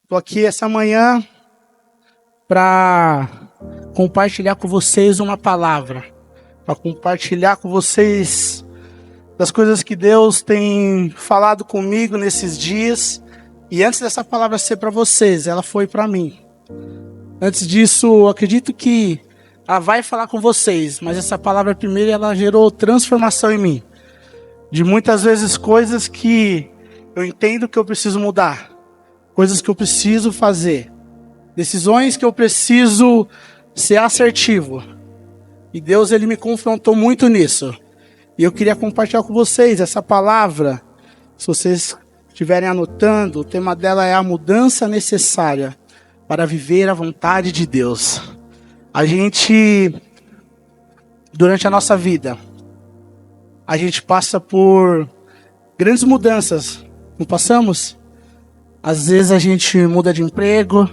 Estou aqui essa manhã para compartilhar com vocês uma palavra, para compartilhar com vocês das coisas que Deus tem falado comigo nesses dias. E antes dessa palavra ser para vocês, ela foi para mim. Antes disso, eu acredito que ela vai falar com vocês, mas essa palavra primeiro ela gerou transformação em mim. De muitas vezes coisas que eu entendo que eu preciso mudar, coisas que eu preciso fazer, decisões que eu preciso ser assertivo. E Deus ele me confrontou muito nisso. E eu queria compartilhar com vocês essa palavra. Se vocês estiverem anotando, o tema dela é a mudança necessária para viver a vontade de Deus. A gente, durante a nossa vida, a gente passa por grandes mudanças, não passamos? Às vezes a gente muda de emprego,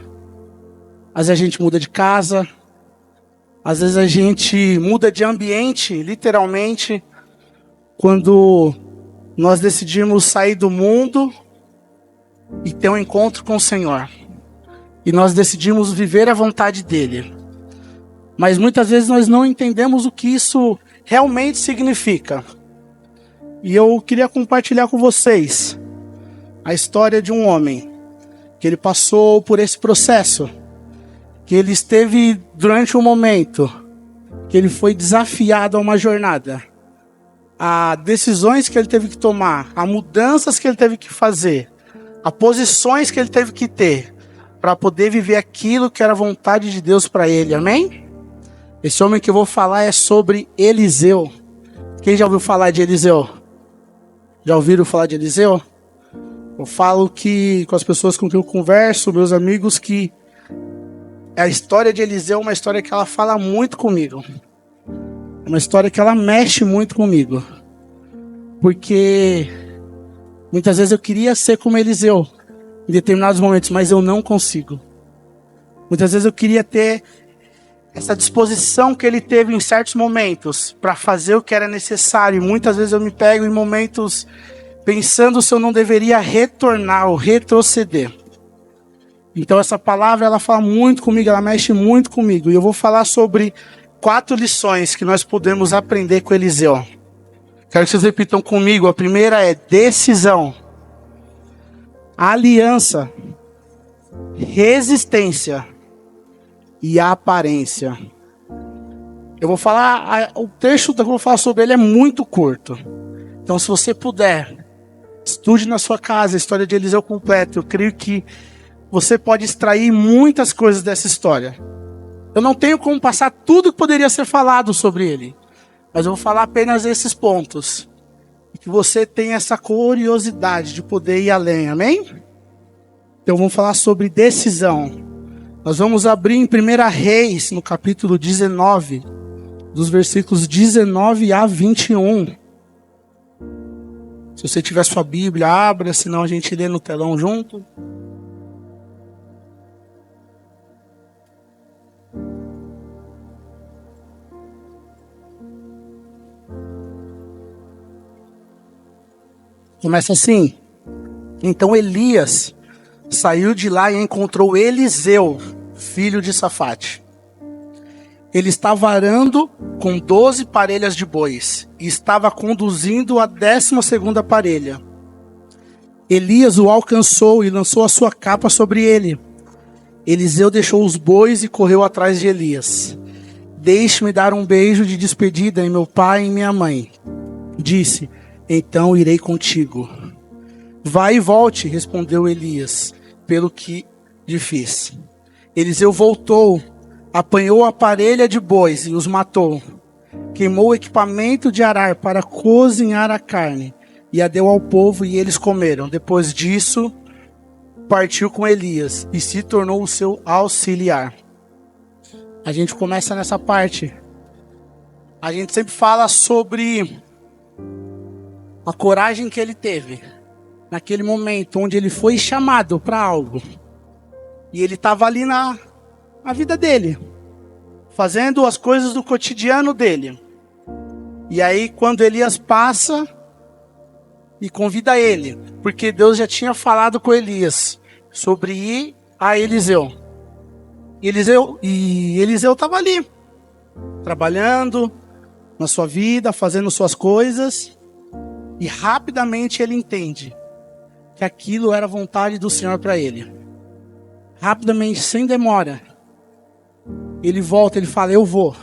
às vezes a gente muda de casa, às vezes a gente muda de ambiente, literalmente, quando nós decidimos sair do mundo e ter um encontro com o Senhor. E nós decidimos viver a vontade dEle. Mas muitas vezes nós não entendemos o que isso realmente significa. E eu queria compartilhar com vocês a história de um homem que ele passou por esse processo, que ele esteve durante um momento que ele foi desafiado a uma jornada, a decisões que ele teve que tomar, a mudanças que ele teve que fazer, a posições que ele teve que ter para poder viver aquilo que era a vontade de Deus para ele, amém? Esse homem que eu vou falar é sobre Eliseu. Quem já ouviu falar de Eliseu? Já ouviram falar de Eliseu? Eu falo que com as pessoas com quem eu converso, meus amigos, que a história de Eliseu é uma história que ela fala muito comigo. É uma história que ela mexe muito comigo. Porque muitas vezes eu queria ser como Eliseu em determinados momentos, mas eu não consigo. Muitas vezes eu queria ter essa disposição que ele teve em certos momentos para fazer o que era necessário. E muitas vezes eu me pego em momentos pensando se eu não deveria retornar ou retroceder. Então essa palavra ela fala muito comigo, ela mexe muito comigo. E eu vou falar sobre 4 lições que nós podemos aprender com Eliseu. Quero que vocês repitam comigo. A primeira é decisão, aliança, resistência e aparência. Eu vou falar, o trecho que eu vou falar sobre ele é muito curto. Então se você puder, estude na sua casa a história de Eliseu completa. Eu creio que você pode extrair muitas coisas dessa história. Eu não tenho como passar tudo que poderia ser falado sobre ele, mas eu vou falar apenas esses pontos. E que você tenha essa curiosidade de poder ir além, amém? Então vamos falar sobre decisão. Nós vamos abrir em 1 Reis, no capítulo 19, dos versículos 19 a 21. Se você tiver sua Bíblia, abra, senão a gente lê no telão junto. Começa assim. Então Elias saiu de lá e encontrou Eliseu, filho de Safate. Ele estava arando com 12 parelhas de bois e estava conduzindo a 12ª parelha. Elias o alcançou e lançou a sua capa sobre ele. Eliseu deixou os bois e correu atrás de Elias. Deixe-me dar um beijo de despedida em meu pai e em minha mãe. Disse, então irei contigo. Vai e volte, respondeu Elias, pelo que lhe fiz. Eliseu voltou, apanhou a parelha de bois e os matou. Queimou o equipamento de arar para cozinhar a carne e a deu ao povo e eles comeram. Depois disso, partiu com Elias e se tornou o seu auxiliar. A gente começa nessa parte. A gente sempre fala sobre a coragem que ele teve naquele momento onde ele foi chamado para algo. E ele estava ali na vida dele, fazendo as coisas do cotidiano dele. E aí quando Elias passa e convida ele, porque Deus já tinha falado com Elias sobre ir a Eliseu. E Eliseu estava ali, trabalhando na sua vida, fazendo suas coisas, e rapidamente ele entende que aquilo era a vontade do Senhor para ele. Rapidamente, sem demora, ele volta, ele fala: eu vou,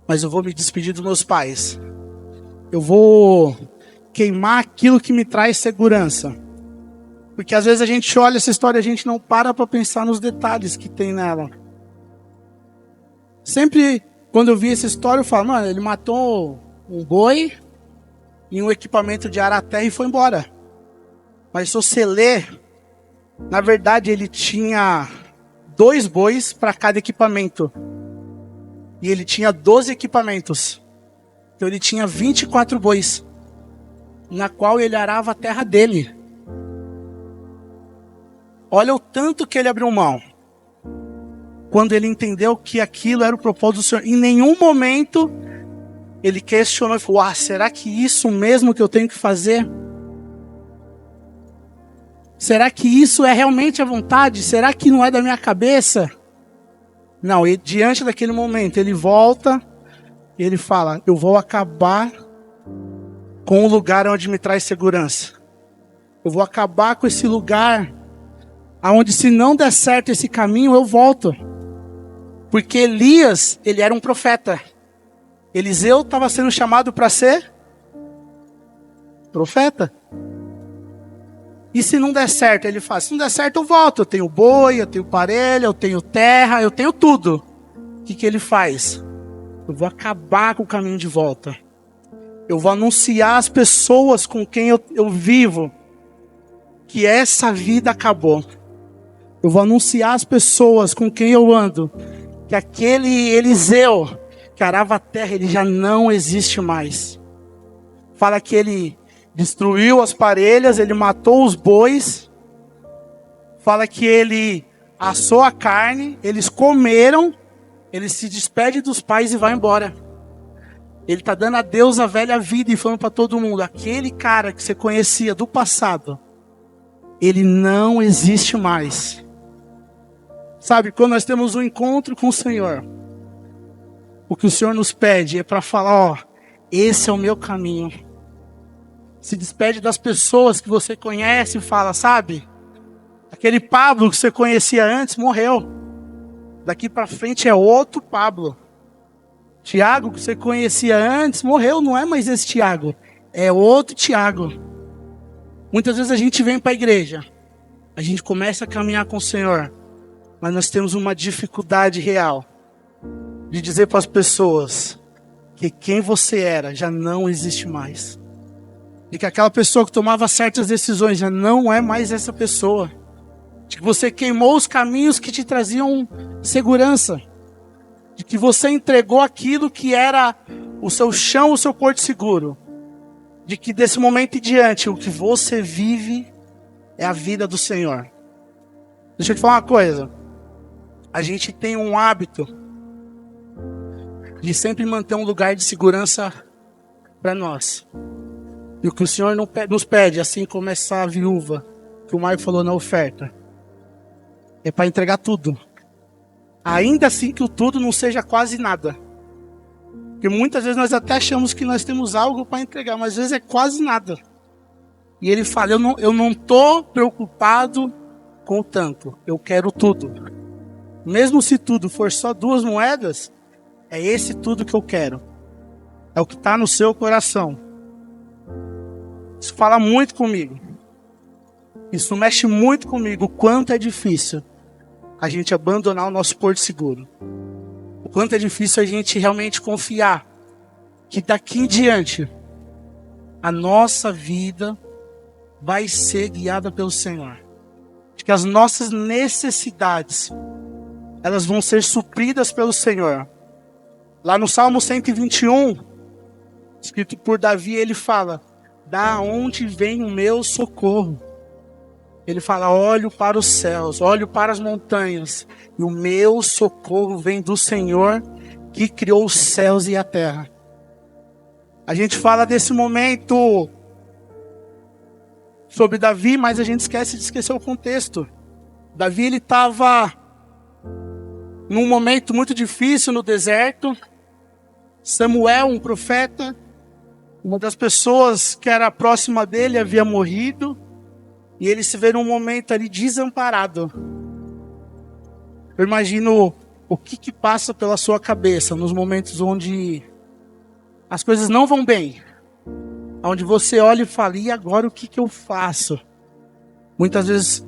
mas eu vou me despedir dos meus pais. Eu vou queimar aquilo que me traz segurança. Porque às vezes a gente olha essa história e a gente não para pensar nos detalhes que tem nela. Sempre quando eu vi essa história eu falo: mano, ele matou um boi e um equipamento de arar a terra e foi embora. Mas se você ler, na verdade ele tinha 2 bois para cada equipamento. E ele tinha 12 equipamentos. Então ele tinha 24 bois, na qual ele arava a terra dele. Olha o tanto que ele abriu mão. Quando ele entendeu que aquilo era o propósito do Senhor. Em nenhum momento ele questionou e falou: será que isso mesmo que eu tenho que fazer? Será que isso é realmente a vontade? Será que não é da minha cabeça? Não, e diante daquele momento ele volta e ele fala: eu vou acabar com o lugar onde me traz segurança. Eu vou acabar com esse lugar aonde, se não der certo esse caminho, eu volto. Porque Elias, ele era um profeta. Eliseu estava sendo chamado para ser profeta. E se não der certo, ele fala: se não der certo, eu volto. Eu tenho boi, eu tenho parelha, eu tenho terra, eu tenho tudo. O que ele faz? Eu vou acabar com o caminho de volta. Eu vou anunciar às pessoas com quem eu vivo que essa vida acabou. Eu vou anunciar às pessoas com quem eu ando que aquele Eliseu que arava a terra, ele já não existe mais. Fala que ele destruiu as parelhas, ele matou os bois. Fala que ele assou a carne, eles comeram, ele se despede dos pais e vai embora. Ele está dando adeus à velha vida e falando para todo mundo: aquele cara que você conhecia do passado, ele não existe mais. Sabe, quando nós temos um encontro com o Senhor, o que o Senhor nos pede é para falar: esse é o meu caminho. Se despede das pessoas que você conhece e fala: sabe, aquele Pablo que você conhecia antes morreu. Daqui para frente é outro Pablo. Tiago que você conhecia antes morreu, não é mais esse Tiago, é outro Tiago. Muitas vezes a gente vem para a igreja, a gente começa a caminhar com o Senhor, mas nós temos uma dificuldade real de dizer para as pessoas que quem você era já não existe mais. De que aquela pessoa que tomava certas decisões já não é mais essa pessoa. De que você queimou os caminhos que te traziam segurança. De que você entregou aquilo que era o seu chão, o seu porto seguro. De que desse momento em diante o que você vive é a vida do Senhor. Deixa eu te falar uma coisa. A gente tem um hábito de sempre manter um lugar de segurança para nós. E o que o Senhor nos pede, assim como essa viúva que o Marco falou na oferta, é para entregar tudo. Ainda assim que o tudo não seja quase nada. Porque muitas vezes nós até achamos que nós temos algo para entregar, mas às vezes é quase nada. E ele fala: eu não estou preocupado com o tanto, eu quero tudo. Mesmo se tudo for só 2 moedas, é esse tudo que eu quero. É o que está no seu coração. Isso fala muito comigo. Isso mexe muito comigo. O quanto é difícil a gente abandonar o nosso porto seguro. O quanto é difícil a gente realmente confiar que daqui em diante a nossa vida vai ser guiada pelo Senhor. De que as nossas necessidades, elas vão ser supridas pelo Senhor. Lá no Salmo 121, escrito por Davi, ele fala: da onde vem o meu socorro? Ele fala: olho para os céus, olho para as montanhas, e o meu socorro vem do Senhor que criou os céus e a terra. A gente fala desse momento sobre Davi, mas a gente esquece de esquecer o contexto. Davi, ele estava num momento muito difícil no deserto. Samuel, um profeta, uma das pessoas que era próxima dele, havia morrido. E ele se vê num momento ali desamparado. Eu imagino o que passa pela sua cabeça nos momentos onde as coisas não vão bem. Onde você olha e fala, e agora o que eu faço? Muitas vezes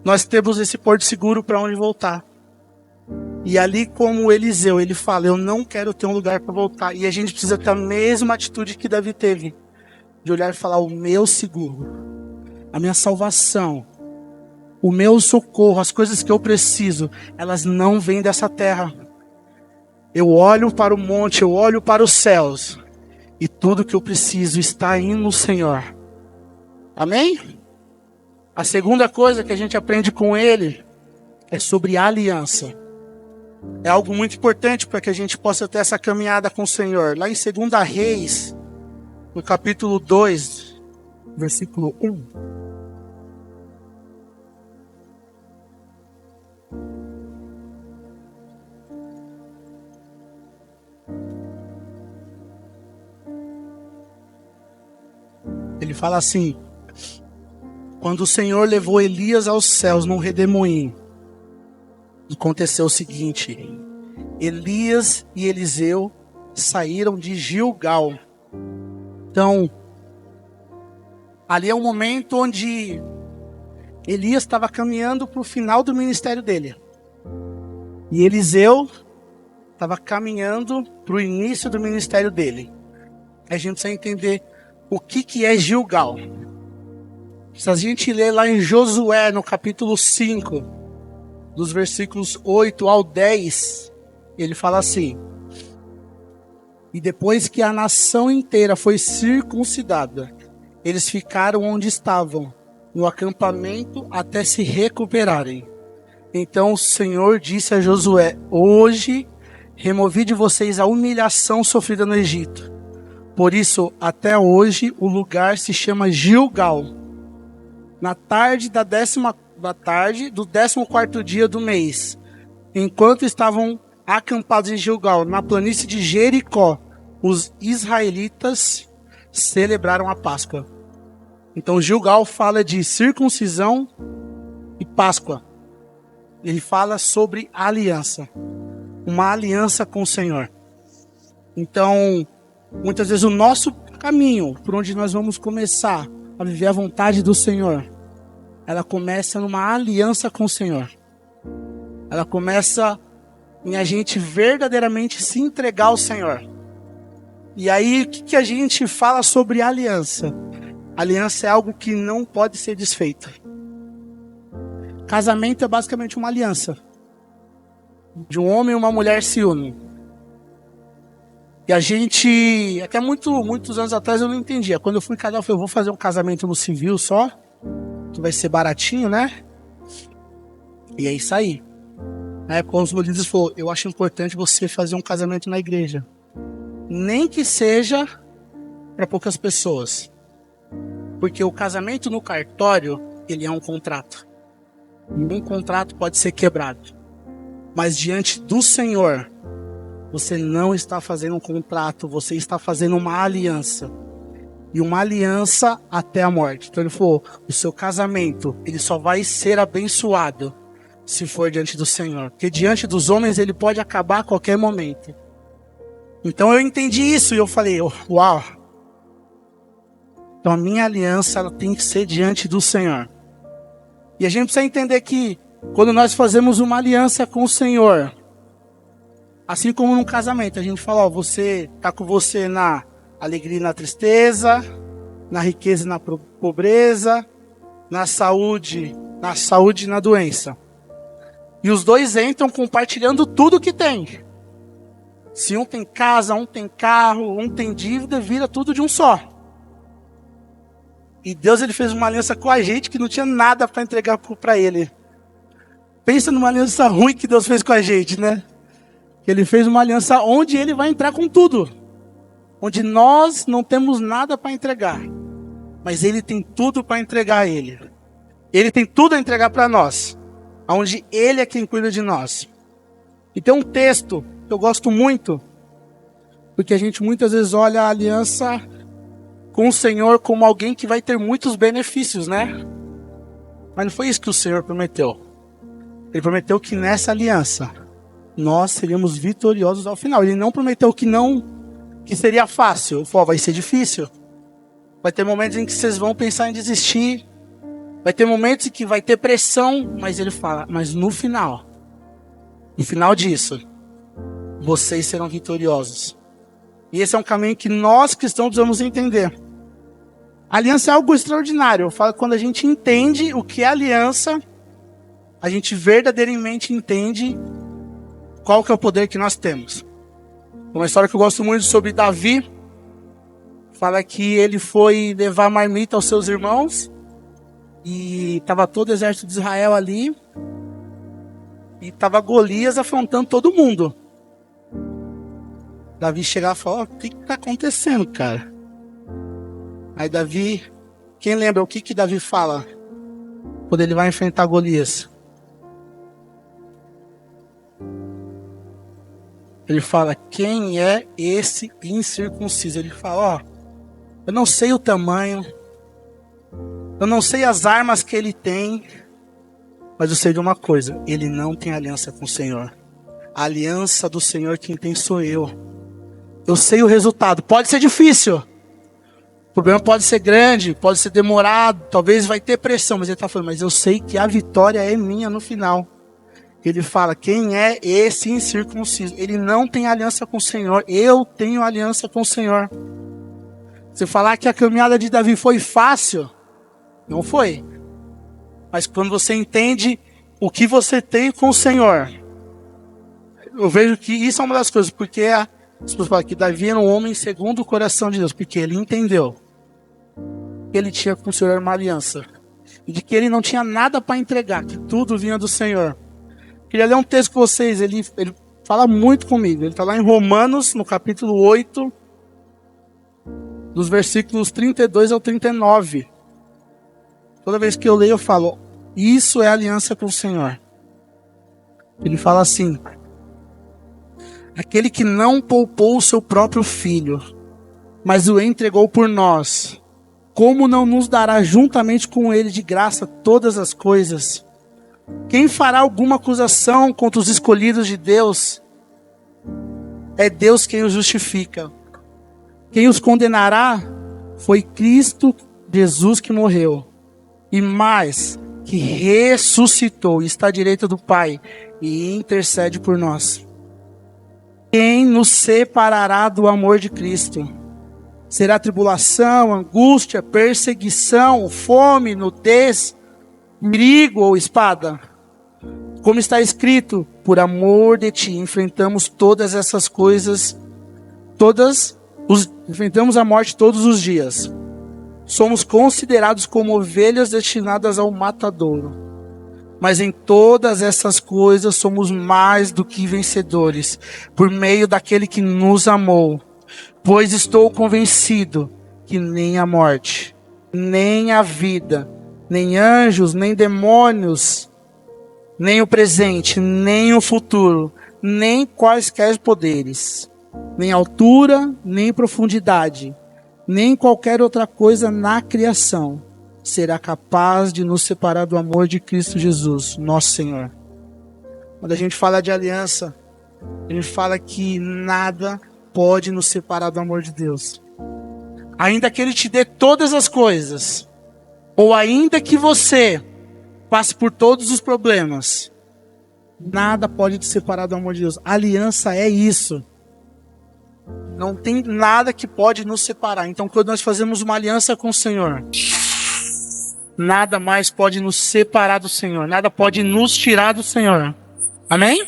nós temos esse porto seguro para onde voltar. E ali, como Eliseu, ele fala, eu não quero ter um lugar para voltar. E a gente precisa ter a mesma atitude que Davi teve. De olhar e falar, o meu seguro, a minha salvação, o meu socorro, as coisas que eu preciso, elas não vêm dessa terra. Eu olho para o monte, eu olho para os céus. E tudo que eu preciso está aí no Senhor. Amém? A segunda coisa que a gente aprende com ele é sobre a aliança. É algo muito importante para que a gente possa ter essa caminhada com o Senhor. Lá em 2 Reis, no capítulo 2, versículo 1. Ele fala assim: quando o Senhor levou Elias aos céus num redemoinho, aconteceu o seguinte: Elias e Eliseu saíram de Gilgal. Então, ali é um momento onde Elias estava caminhando para o final do ministério dele. E Eliseu estava caminhando para o início do ministério dele. A gente precisa entender o que é Gilgal. Se a gente ler lá em Josué, no capítulo 5, dos versículos 8 ao 10, ele fala assim: e depois que a nação inteira foi circuncidada, eles ficaram onde estavam, no acampamento, até se recuperarem. Então o Senhor disse a Josué: hoje removi de vocês a humilhação sofrida no Egito. Por isso, até hoje, o lugar se chama Gilgal. Na tarde do 14º dia do mês, enquanto estavam acampados em Gilgal, na planície de Jericó, os israelitas celebraram a Páscoa. Então Gilgal fala de circuncisão e Páscoa. Ele fala sobre aliança. Uma aliança com o Senhor. Então, muitas vezes o nosso caminho, por onde nós vamos começar a viver a vontade do Senhor, ela começa numa aliança com o Senhor. Ela começa em a gente verdadeiramente se entregar ao Senhor. E aí, o que a gente fala sobre aliança? Aliança é algo que não pode ser desfeito. Casamento é basicamente uma aliança. De um homem e uma mulher se unem. E a gente, até muitos anos atrás eu não entendia. Quando eu fui casar, eu falei, eu vou fazer um casamento no civil só, que vai ser baratinho, né? E é isso aí. Na época, os meus líderes falaram, eu acho importante você fazer um casamento na igreja. Nem que seja para poucas pessoas. Porque o casamento no cartório, ele é um contrato. E um contrato pode ser quebrado. Mas diante do Senhor, você não está fazendo um contrato, você está fazendo uma aliança. E uma aliança até a morte. Então ele falou, o seu casamento, ele só vai ser abençoado se for diante do Senhor. Porque diante dos homens ele pode acabar a qualquer momento. Então eu entendi isso e eu falei, uau. Então a minha aliança ela tem que ser diante do Senhor. E a gente precisa entender que quando nós fazemos uma aliança com o Senhor, assim como num casamento, a gente fala, ó, você está com você na alegria e na tristeza, na riqueza e na pobreza, na saúde e na doença. E os dois entram compartilhando tudo que tem. Se um tem casa, um tem carro, um tem dívida, vira tudo de um só. E Deus ele fez uma aliança com a gente que não tinha nada para entregar para ele. Pensa numa aliança ruim que Deus fez com a gente, né? Que ele fez uma aliança onde ele vai entrar com tudo. Onde nós não temos nada para entregar. Mas ele tem tudo para entregar a ele. Ele tem tudo a entregar para nós. onde Ele é quem cuida de nós. E tem um texto que eu gosto muito, porque a gente muitas vezes olha a aliança com o Senhor como alguém que vai ter muitos benefícios, né? Mas não foi isso que o Senhor prometeu. Ele prometeu que nessa aliança nós seríamos vitoriosos ao final. Ele não prometeu que seria fácil. Ele falou, vai ser difícil. Vai ter momentos em que vocês vão pensar em desistir. Vai ter momentos em que vai ter pressão. Mas ele fala, mas no final disso, vocês serão vitoriosos. E esse é um caminho que nós cristãos precisamos entender. A aliança é algo extraordinário. Eu falo que quando a gente entende o que é aliança, a gente verdadeiramente entende qual que é o poder que nós temos. Uma história que eu gosto muito sobre Davi, fala que ele foi levar marmita aos seus irmãos, e estava todo o exército de Israel ali, e estava Golias afrontando todo mundo. Davi chegava e falou, o que está acontecendo, cara? Aí Davi, quem lembra o que Davi fala quando ele vai enfrentar Golias? Ele fala, quem é esse incircunciso? Ele fala, eu não sei o tamanho, eu não sei as armas que ele tem, mas eu sei de uma coisa, ele não tem aliança com o Senhor. A aliança do Senhor quem tem sou eu. Eu sei o resultado, pode ser difícil, o problema pode ser grande, pode ser demorado, talvez vai ter pressão, mas ele está falando, mas eu sei que a vitória é minha no final. Ele fala, quem é esse incircunciso? Ele não tem aliança com o Senhor, eu tenho aliança com o Senhor. Você falar que a caminhada de Davi foi fácil, não foi. Mas quando você entende o que você tem com o Senhor, eu vejo que isso é uma das coisas, porque as pessoas falam que Davi era um homem segundo o coração de Deus, porque ele entendeu que ele tinha com o Senhor uma aliança, e de que ele não tinha nada para entregar, que tudo vinha do Senhor. Queria ler um texto com vocês, ele fala muito comigo, ele está lá em Romanos, no capítulo 8, dos versículos 32 ao 39. Toda vez que eu leio eu falo, isso é aliança com o Senhor. Ele fala assim, aquele que não poupou o seu próprio filho, mas o entregou por nós, como não nos dará juntamente com ele de graça todas as coisas? Quem fará alguma acusação contra os escolhidos de Deus? É Deus quem os justifica. Quem os condenará foi Cristo Jesus que morreu, e mais, que ressuscitou e está à direita do Pai e intercede por nós. Quem nos separará do amor de Cristo? Será tribulação, angústia, perseguição, fome, nudez, perigo ou espada? Como está escrito, por amor de ti enfrentamos todas essas coisas, enfrentamos a morte todos os dias. Somos considerados como ovelhas destinadas ao matadouro. Mas em todas essas coisas somos mais do que vencedores, por meio daquele que nos amou. Pois estou convencido que nem a morte, nem a vida, nem anjos, nem demônios, nem o presente, nem o futuro, nem quaisquer poderes, nem altura, nem profundidade, nem qualquer outra coisa na criação será capaz de nos separar do amor de Cristo Jesus, nosso Senhor. Quando a gente fala de aliança, a gente fala que nada pode nos separar do amor de Deus. Ainda que Ele te dê todas as coisas, ou ainda que você passe por todos os problemas, nada pode te separar do amor de Deus. A aliança é isso. Não tem nada que pode nos separar. Então, quando nós fazemos uma aliança com o Senhor, nada mais pode nos separar do Senhor. Nada pode nos tirar do Senhor. Amém?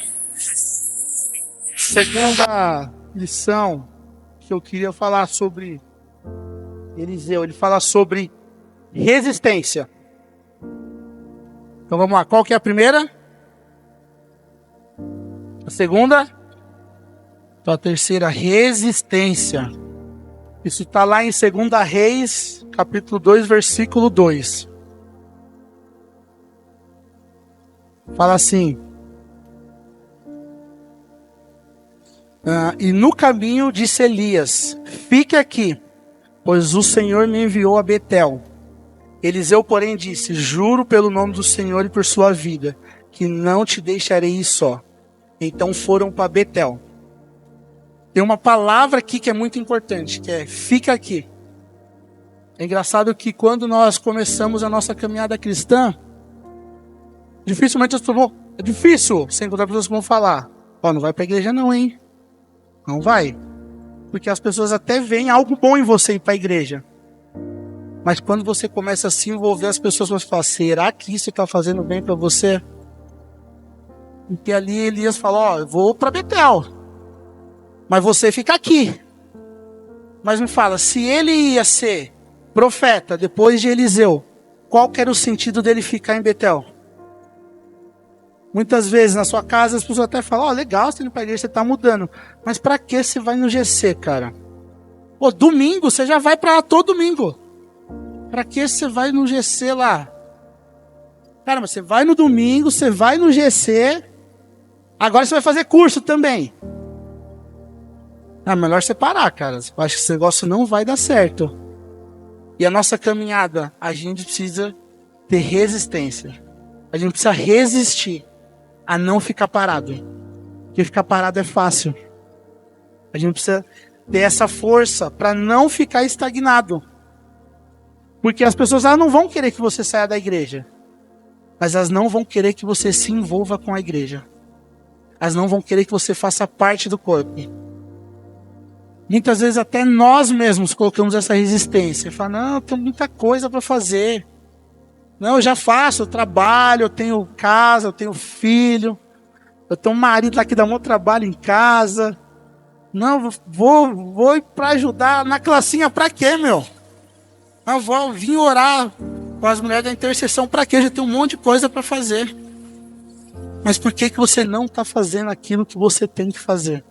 Segunda lição que eu queria falar sobre Eliseu. Ele fala sobre resistência. Então vamos lá. Qual que é a primeira? A segunda? Então a terceira, resistência. Isso está lá em 2 Reis, capítulo 2, versículo 2. Fala assim: e no caminho disse Elias: fique aqui, pois o Senhor me enviou a Betel. Eliseu, porém, disse: juro pelo nome do Senhor e por sua vida, que não te deixarei ir só. Então foram para Betel. Tem uma palavra aqui que é muito importante, que é fica aqui. É engraçado que quando nós começamos a nossa caminhada cristã, dificilmente as pessoas vão, é difícil você encontrar pessoas que vão falar: ó, não vai para a igreja não, hein? Não vai. Porque as pessoas até veem algo bom em você ir para a igreja. Mas quando você começa a se envolver, as pessoas vão falar: será que isso está fazendo bem para você? Porque ali Elias falou: ó, eu vou para Betel, mas você fica aqui. Mas me fala, se ele ia ser profeta depois de Eliseu, qual que era o sentido dele ficar em Betel? Muitas vezes na sua casa as pessoas até falam: ó, legal, você indo para a igreja, você está mudando. Mas para que você vai no GC, cara? Pô, domingo, você já vai para lá todo domingo. Para que você vai no GC lá? Cara, mas você vai no domingo, você vai no GC, agora você vai fazer curso também. É melhor separar, cara. Eu acho que esse negócio não vai dar certo. E a nossa caminhada, a gente precisa ter resistência. A gente precisa resistir a não ficar parado. Porque ficar parado é fácil. A gente precisa ter essa força para não ficar estagnado. Porque as pessoas, elas não vão querer que você saia da igreja. Mas elas não vão querer que você se envolva com a igreja. Elas não vão querer que você faça parte do corpo. Muitas vezes até nós mesmos colocamos essa resistência. Fala: não, eu tenho muita coisa para fazer. Não, eu já faço, eu trabalho, eu tenho casa, eu tenho filho. Eu tenho um marido lá que dá um trabalho em casa. Não, vou ir para ajudar na classinha para quê, meu? Eu vou vir orar com as mulheres da intercessão para quê? Eu já tenho um monte de coisa para fazer. Mas por que você não está fazendo aquilo que você tem que fazer?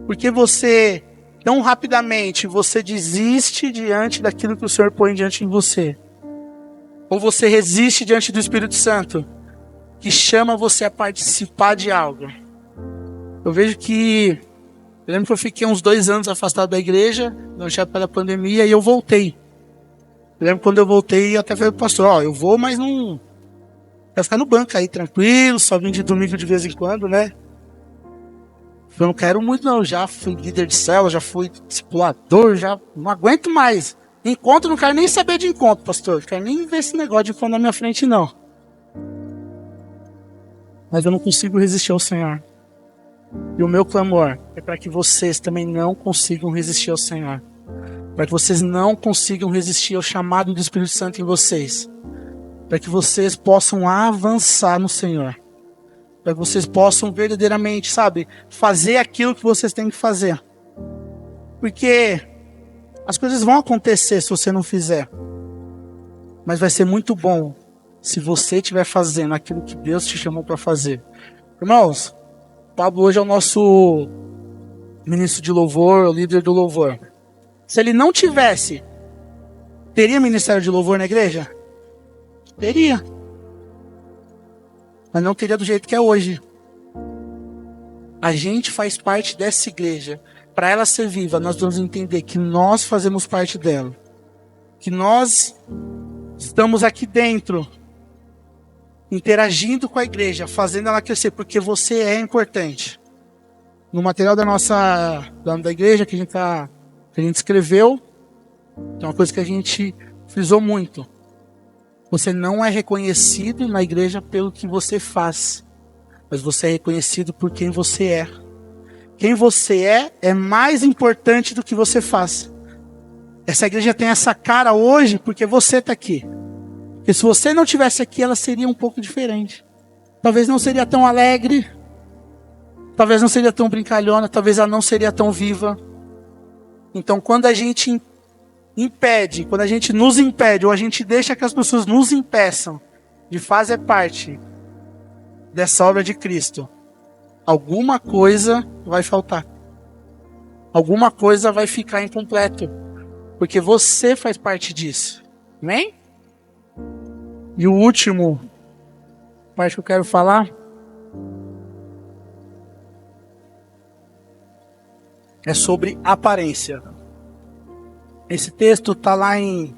Porque você, tão rapidamente, você desiste diante daquilo que o Senhor põe diante de você. Ou você resiste diante do Espírito Santo, que chama você a participar de algo. Eu vejo que... Eu lembro que eu fiquei uns 2 anos afastado da igreja, pela pandemia, e eu voltei. Eu lembro quando eu voltei, eu até falei pro pastor: ó, eu vou, mas não... Vai ficar no banco aí, tranquilo, só vim de domingo de vez em quando, né? Eu não quero muito não, já fui líder de célula, já fui discipulador, já não aguento mais. Encontro, não quero nem saber de encontro, pastor. Não quero nem ver esse negócio de encontro na minha frente, não. Mas eu não consigo resistir ao Senhor. E o meu clamor é para que vocês também não consigam resistir ao Senhor. Para que vocês não consigam resistir ao chamado do Espírito Santo em vocês. Para que vocês possam avançar no Senhor. Para que vocês possam verdadeiramente, fazer aquilo que vocês têm que fazer. Porque as coisas vão acontecer se você não fizer. Mas vai ser muito bom se você estiver fazendo aquilo que Deus te chamou para fazer. Irmãos, o Pablo hoje é o nosso ministro de louvor, o líder do louvor. Se ele não tivesse, teria ministério de louvor na igreja? Teria. Mas não teria do jeito que é hoje. A gente faz parte dessa igreja. Para ela ser viva, nós vamos entender que nós fazemos parte dela. Que nós estamos aqui dentro, interagindo com a igreja, fazendo ela crescer, porque você é importante. No material da igreja que a gente escreveu, tem uma coisa que a gente frisou muito. Você não é reconhecido na igreja pelo que você faz, mas você é reconhecido por quem você é. Quem você é mais importante do que você faz. Essa igreja tem essa cara hoje porque você está aqui. Porque se você não estivesse aqui, ela seria um pouco diferente. Talvez não seria tão alegre. Talvez não seria tão brincalhona. Talvez ela não seria tão viva. Então, quando a gente quando a gente nos impede, ou a gente deixa que as pessoas nos impeçam de fazer parte dessa obra de Cristo, alguma coisa vai faltar. Alguma coisa vai ficar incompleto. Porque você faz parte disso. Amém? E o último parte que eu quero falar é sobre aparência. Esse texto está lá em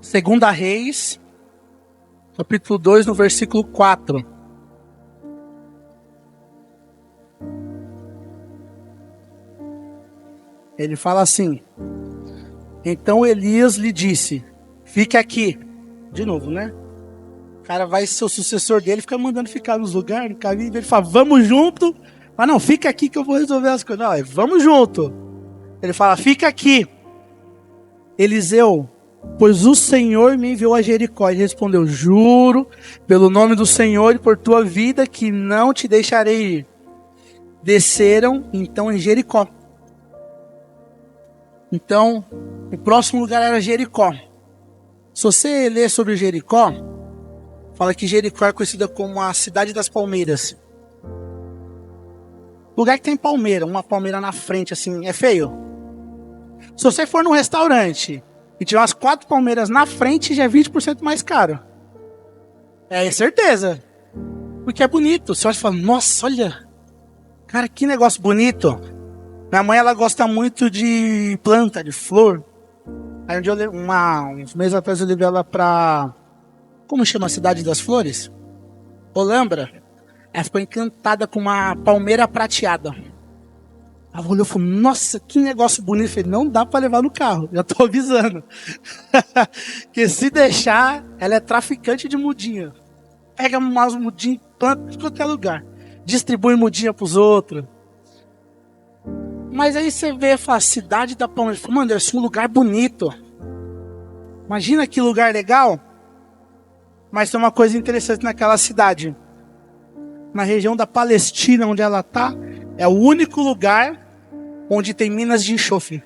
2 Reis, capítulo 2, no versículo 4. Ele fala assim: então Elias lhe disse, fique aqui. De novo, né? O cara vai ser o sucessor dele, fica mandando ficar nos lugares, no caminho, ele fala, vamos junto. Mas não, fica aqui que eu vou resolver as coisas. Não, vamos junto. Ele fala, fica aqui. Eliseu, pois o Senhor me enviou a Jericó. Ele respondeu, juro pelo nome do Senhor e por tua vida que não te deixarei ir. Desceram então em Jericó. Então, o próximo lugar era Jericó. Se você ler sobre Jericó, fala que Jericó é conhecida como a cidade das palmeiras. Lugar que tem palmeira, uma palmeira na frente, assim, é feio. Se você for num restaurante e tiver umas 4 palmeiras na frente, já é 20% mais caro. É certeza. Porque é bonito. Você olha e fala, nossa, olha, cara, que negócio bonito. Minha mãe, ela gosta muito de planta, de flor. Aí um dia, uns meses atrás, eu levei ela pra... Como chama a cidade das flores? Olambra. Ela ficou encantada com uma palmeira prateada. Ela olhou e falou, nossa, que negócio bonito. Eu falei, não dá pra levar no carro, já tô avisando. Que se deixar, ela é traficante de mudinha. Pega umas mudinhas, planta em qualquer lugar. Distribui mudinha pros outros. Mas aí você vê, fala, cidade da palmeira. Mano, deve ser um lugar bonito. Imagina que lugar legal. Mas tem uma coisa interessante naquela cidade. Na região da Palestina, onde ela está, é o único lugar onde tem minas de enxofre.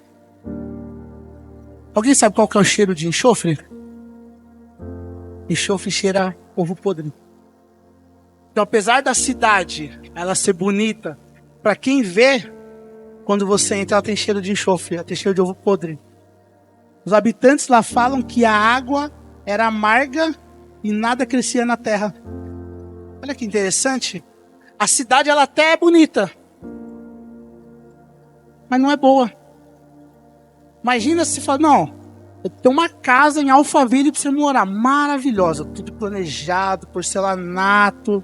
Alguém sabe qual que é o cheiro de enxofre? Enxofre cheira ovo podre. Então, apesar da cidade ela ser bonita, para quem vê, quando você entra, ela tem cheiro de enxofre, ela tem cheiro de ovo podre. Os habitantes lá falam que a água era amarga e nada crescia na terra. Olha que interessante. A cidade, ela até é bonita, mas não é boa. Imagina se fala, não, eu tenho uma casa em Alphaville para você morar, maravilhosa, tudo planejado, porcelanato.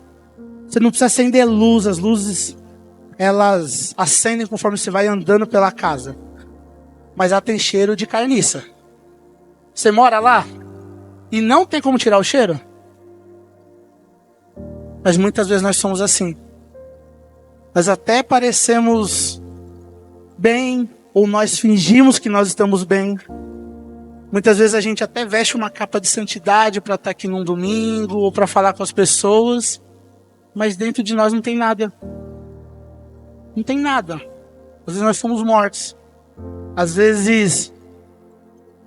Você não precisa acender luz, as luzes, elas acendem conforme você vai andando pela casa. Mas ela tem cheiro de carniça. Você mora lá e não tem como tirar o cheiro? Mas muitas vezes nós somos assim. Nós até parecemos bem, ou nós fingimos que nós estamos bem. Muitas vezes a gente até veste uma capa de santidade para estar aqui num domingo, ou para falar com as pessoas, mas dentro de nós não tem nada. Não tem nada. Às vezes nós somos mortos. Às vezes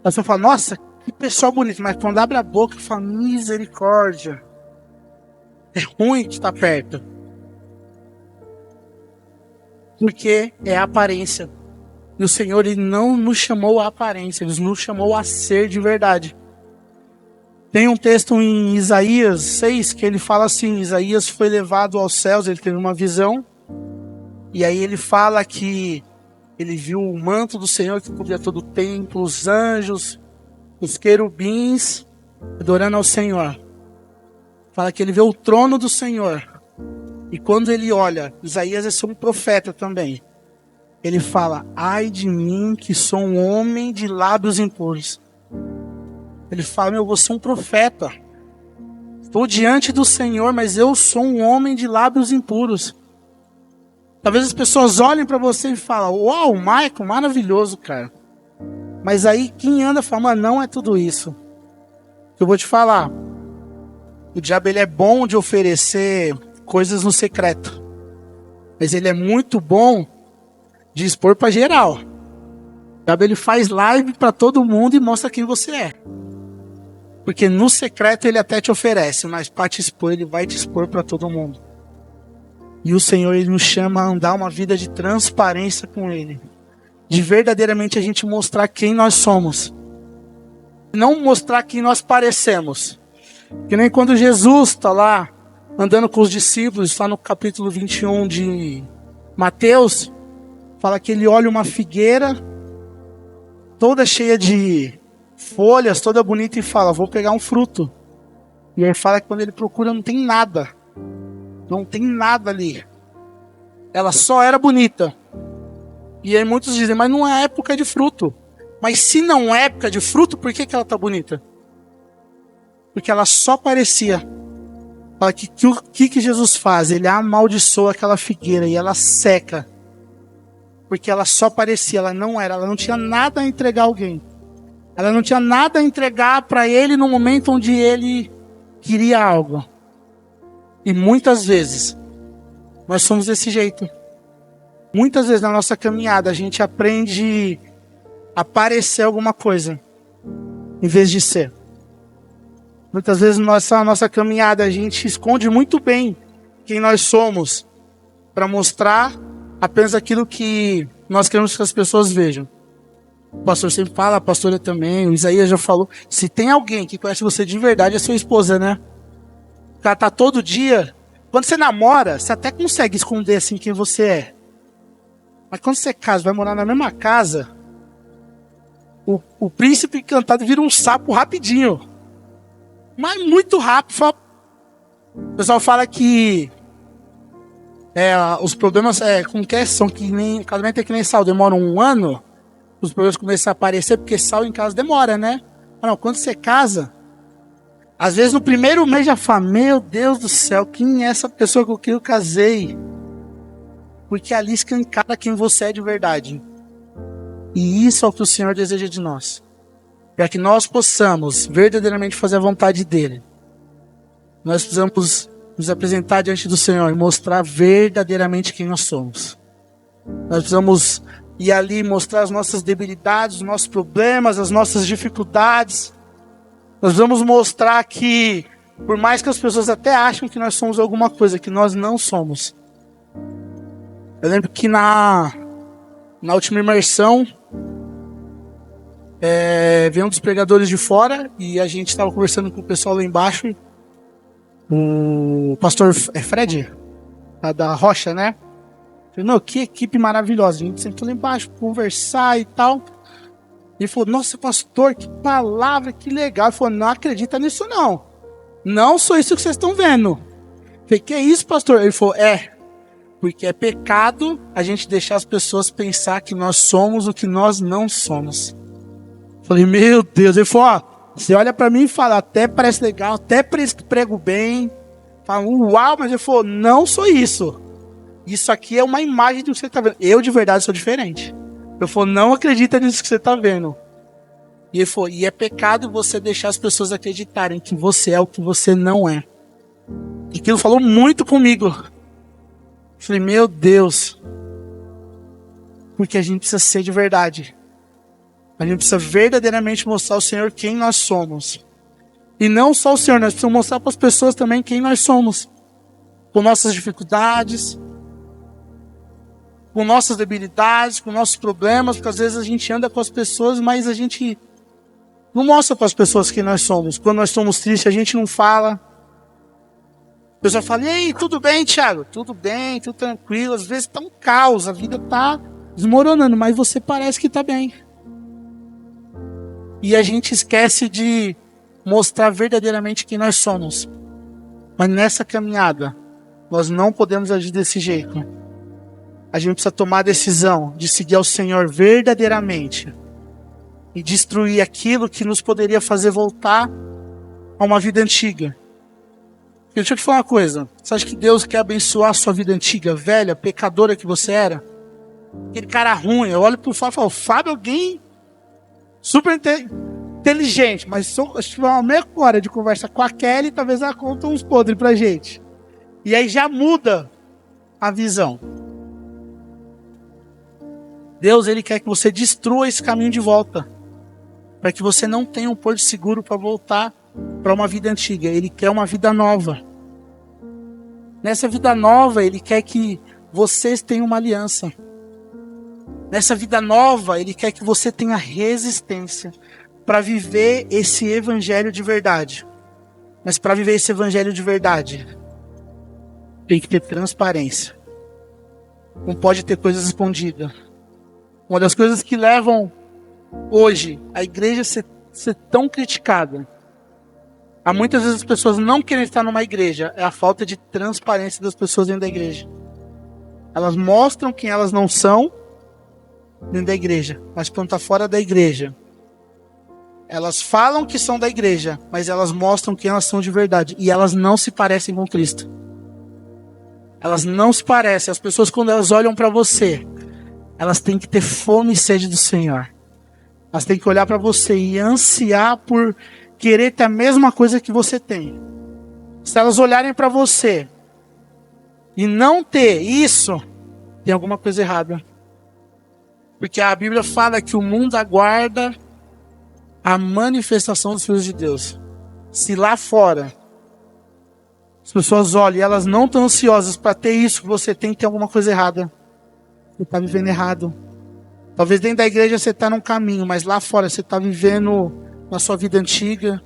a pessoa fala, nossa, que pessoa bonita, mas quando abre a boca fala, misericórdia. É ruim de estar perto. Porque é a aparência. E o Senhor, Ele não nos chamou a aparência, Ele nos chamou a ser de verdade. Tem um texto em Isaías 6 que ele fala assim, Isaías foi levado aos céus, ele teve uma visão. E aí ele fala que ele viu o manto do Senhor que cobria todo o templo, os anjos, os querubins, adorando ao Senhor. Fala que ele vê o trono do Senhor. E quando ele olha, Isaías é um profeta também. Ele fala, ai de mim que sou um homem de lábios impuros. Ele fala, eu vou ser um profeta. Estou diante do Senhor, mas eu sou um homem de lábios impuros. Talvez as pessoas olhem para você e falem, uau, Michael, maravilhoso, cara. Mas aí quem anda fala, mas não é tudo isso. Eu vou te falar. O diabo, ele é bom de oferecer coisas no secreto. Mas ele é muito bom de expor para geral. O diabo, ele faz live para todo mundo e mostra quem você é. Porque no secreto ele até te oferece, mas para te expor, ele vai te expor para todo mundo. E o Senhor, Ele nos chama a andar uma vida de transparência com Ele. De verdadeiramente a gente mostrar quem nós somos. Não mostrar quem nós parecemos. Que nem quando Jesus está lá, andando com os discípulos, está no capítulo 21 de Mateus, fala que ele olha uma figueira, toda cheia de folhas, toda bonita, e fala, vou pegar um fruto. E aí fala que quando ele procura não tem nada. Não tem nada ali. Ela só era bonita. E aí muitos dizem, mas não é época de fruto. Mas se não é época de fruto, por que ela está bonita? Porque ela só parecia. Fala que o que Jesus faz? Ele amaldiçoa aquela figueira e ela seca. Porque ela só parecia, ela não tinha nada a entregar a alguém. Ela não tinha nada a entregar para ele no momento onde ele queria algo. E muitas vezes, nós somos desse jeito. Muitas vezes na nossa caminhada, a gente aprende a parecer alguma coisa, em vez de ser. Muitas vezes na nossa caminhada, a gente esconde muito bem quem nós somos, para mostrar apenas aquilo que nós queremos que as pessoas vejam. O pastor sempre fala, a pastora também, o Isaías já falou, se tem alguém que conhece você de verdade, é sua esposa, né? Ela tá todo dia. Quando você namora, você até consegue esconder assim quem você é. Mas quando você casa, vai morar na mesma casa, o príncipe encantado vira um sapo rapidinho. Mas muito rápido. O pessoal fala que os problemas como que são que nem casamento é que nem sal, demora um ano. Os problemas começam a aparecer porque sal em casa demora, né? Mas não, quando você casa, às vezes no primeiro mês já fala, meu Deus do céu, quem é essa pessoa com quem eu casei? Porque ali escancara quem você é de verdade. E isso é o que o Senhor deseja de nós. Para que nós possamos verdadeiramente fazer a vontade dEle. Nós precisamos nos apresentar diante do Senhor e mostrar verdadeiramente quem nós somos. Nós precisamos ir ali mostrar as nossas debilidades, os nossos problemas, as nossas dificuldades. Nós precisamos mostrar que, por mais que as pessoas até achem que nós somos alguma coisa, que nós não somos. Eu lembro que na última imersão, veio um dos pregadores de fora e a gente estava conversando com o pessoal lá embaixo. O pastor Fred, da Rocha, né? Falei, não, que equipe maravilhosa. A gente sentou lá embaixo, conversar e tal. Ele falou, nossa, pastor, que palavra, que legal. Ele falou, não acredita nisso não. Não sou isso que vocês estão vendo. Eu falei, que é isso, pastor? Ele falou, porque é pecado a gente deixar as pessoas pensar que nós somos o que nós não somos. Eu falei, meu Deus. Ele falou, você olha pra mim e fala, até parece legal, até parece que prego bem. Fala, uau, mas ele falou, não sou isso. Isso aqui é uma imagem do que você está vendo. Eu, de verdade, sou diferente. Eu falei, não acredita nisso que você está vendo. E ele falou, e é pecado você deixar as pessoas acreditarem que você é o que você não é. E aquilo falou muito comigo. Eu falei, meu Deus. Porque a gente precisa ser de verdade. A gente precisa verdadeiramente mostrar ao Senhor quem nós somos. E não só o Senhor, nós precisamos mostrar para as pessoas também quem nós somos. Com nossas dificuldades, com nossas debilidades, com nossos problemas, porque às vezes a gente anda com as pessoas, mas a gente não mostra para as pessoas quem nós somos. Quando nós estamos tristes, a gente não fala. A pessoa fala, e aí, tudo bem, Thiago? Tudo bem, tudo tranquilo. Às vezes está um caos, a vida está desmoronando, mas você parece que está bem. E a gente esquece de mostrar verdadeiramente quem nós somos. Mas nessa caminhada, nós não podemos agir desse jeito. A gente precisa tomar a decisão de seguir ao Senhor verdadeiramente e destruir aquilo que nos poderia fazer voltar a uma vida antiga. Porque deixa eu te falar uma coisa. Você acha que Deus quer abençoar a sua vida antiga, velha, pecadora que você era? Aquele cara ruim. Eu olho pro Fábio e falo, Fábio, alguém super inteligente, mas se tiver uma meia hora de conversa com a Kelly, talvez ela conte uns podres pra gente. E aí já muda a visão. Deus, Ele quer que você destrua esse caminho de volta. Para que você não tenha um porto seguro para voltar para uma vida antiga. Ele quer uma vida nova. Nessa vida nova, Ele quer que vocês tenham uma aliança. Nessa vida nova, Ele quer que você tenha resistência para viver esse evangelho de verdade. Mas para viver esse evangelho de verdade, tem que ter transparência. Não pode ter coisas escondidas. Uma das coisas que levam hoje a igreja ser tão criticada, há muitas vezes as pessoas não querem estar numa igreja, é a falta de transparência das pessoas dentro da igreja. Elas mostram quem elas não são dentro da igreja, mas quando está fora da igreja, elas falam que são da igreja, mas elas mostram quem elas são de verdade, e elas não se parecem com Cristo. Elas não se parecem. As pessoas, quando elas olham para você, elas têm que ter fome e sede do Senhor. Elas têm que olhar para você e ansiar por querer ter a mesma coisa que você tem. Se elas olharem para você e não ter isso, tem alguma coisa errada. Porque a Bíblia fala que o mundo aguarda a manifestação dos filhos de Deus. Se lá fora as pessoas olham e elas não estão ansiosas para ter isso que você tem, que ter alguma coisa errada. Você está vivendo errado. Talvez dentro da igreja você está num caminho, mas lá fora você está vivendo na sua vida antiga.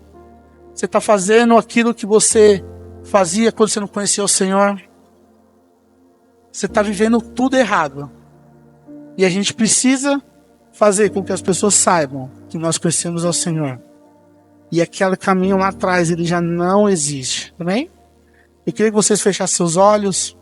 Você está fazendo aquilo que você fazia quando você não conhecia o Senhor. Você está vivendo tudo errado. E a gente precisa fazer com que as pessoas saibam que nós conhecemos ao Senhor. E aquele caminho lá atrás, ele já não existe. Amém? Eu queria que vocês fechassem seus olhos.